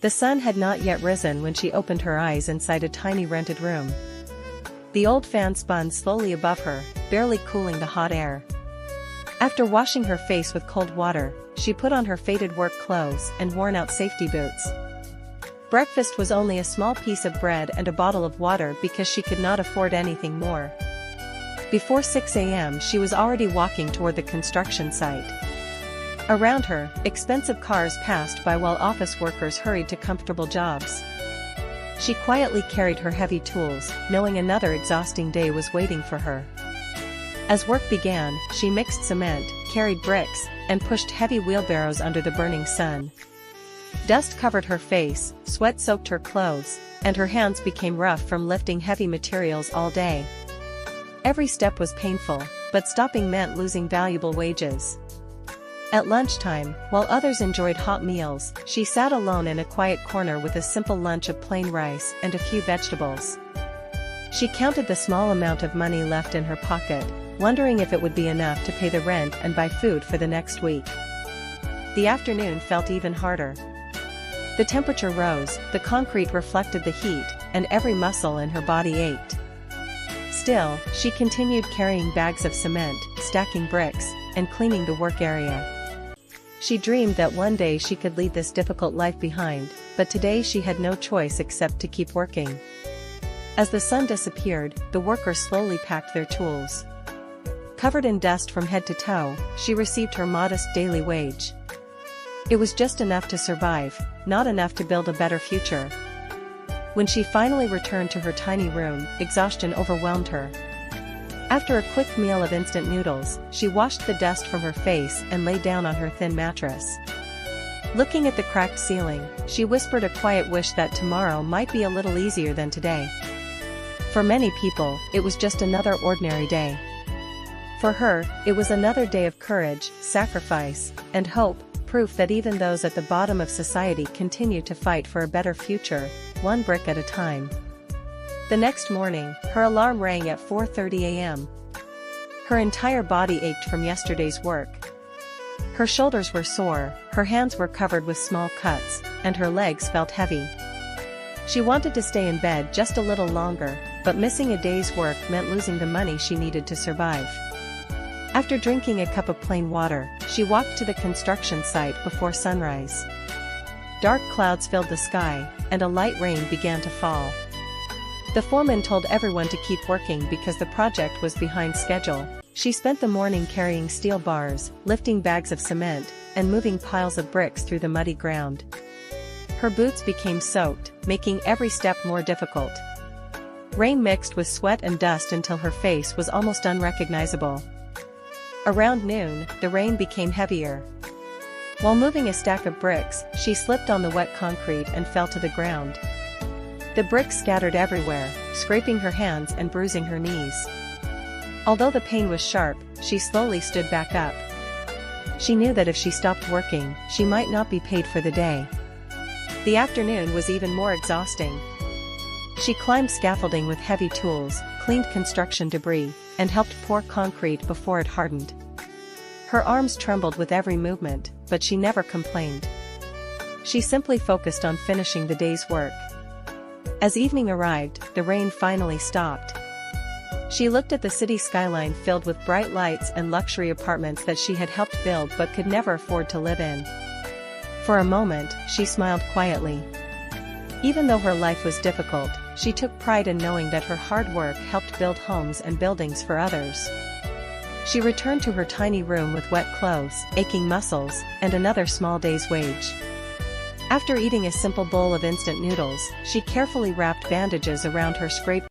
The sun had not yet risen when she opened her eyes inside a tiny rented room. The old fan spun slowly above her, barely cooling the hot air. After washing her face with cold water, she put on her faded work clothes and worn-out safety boots. Breakfast was only a small piece of bread and a bottle of water because she could not afford anything more. Before 6 a.m. she was already walking toward the construction site. Around her, expensive cars passed by while office workers hurried to comfortable jobs. She quietly carried her heavy tools, knowing another exhausting day was waiting for her. As work began, she mixed cement, carried bricks, and pushed heavy wheelbarrows under the burning sun. Dust covered her face, sweat soaked her clothes, and her hands became rough from lifting heavy materials all day. Every step was painful, but stopping meant losing valuable wages. At lunchtime, while others enjoyed hot meals, she sat alone in a quiet corner with a simple lunch of plain rice and a few vegetables. She counted the small amount of money left in her pocket, wondering if it would be enough to pay the rent and buy food for the next week. The afternoon felt even harder. The temperature rose, the concrete reflected the heat, and every muscle in her body ached. Still, she continued carrying bags of cement, stacking bricks, and cleaning the work area. She dreamed that one day she could leave this difficult life behind, but today she had no choice except to keep working. As the sun disappeared, the workers slowly packed their tools. Covered in dust from head to toe, she received her modest daily wage. It was just enough to survive, not enough to build a better future. When she finally returned to her tiny room, exhaustion overwhelmed her. After a quick meal of instant noodles, she washed the dust from her face and lay down on her thin mattress. Looking at the cracked ceiling, she whispered a quiet wish that tomorrow might be a little easier than today. For many people, it was just another ordinary day. For her, it was another day of courage, sacrifice, and hope, proof that even those at the bottom of society continue to fight for a better future, one brick at a time. The next morning, her alarm rang at 4:30 a.m. Her entire body ached from yesterday's work. Her shoulders were sore, her hands were covered with small cuts, and her legs felt heavy. She wanted to stay in bed just a little longer, but missing a day's work meant losing the money she needed to survive. After drinking a cup of plain water, she walked to the construction site before sunrise. Dark clouds filled the sky, and a light rain began to fall. The foreman told everyone to keep working because the project was behind schedule. She spent the morning carrying steel bars, lifting bags of cement, and moving piles of bricks through the muddy ground. Her boots became soaked, making every step more difficult. Rain mixed with sweat and dust until her face was almost unrecognizable. Around noon, the rain became heavier. While moving a stack of bricks, she slipped on the wet concrete and fell to the ground. The bricks scattered everywhere, scraping her hands and bruising her knees. Although the pain was sharp, she slowly stood back up. She knew that if she stopped working, she might not be paid for the day. The afternoon was even more exhausting. She climbed scaffolding with heavy tools, cleaned construction debris, and helped pour concrete before it hardened. Her arms trembled with every movement, but she never complained. She simply focused on finishing the day's work. As evening arrived, the rain finally stopped. She looked at the city skyline filled with bright lights and luxury apartments that she had helped build but could never afford to live in. For a moment, she smiled quietly. Even though her life was difficult, she took pride in knowing that her hard work helped build homes and buildings for others. She returned to her tiny room with wet clothes, aching muscles, and another small day's wage. After eating a simple bowl of instant noodles, she carefully wrapped bandages around her scraped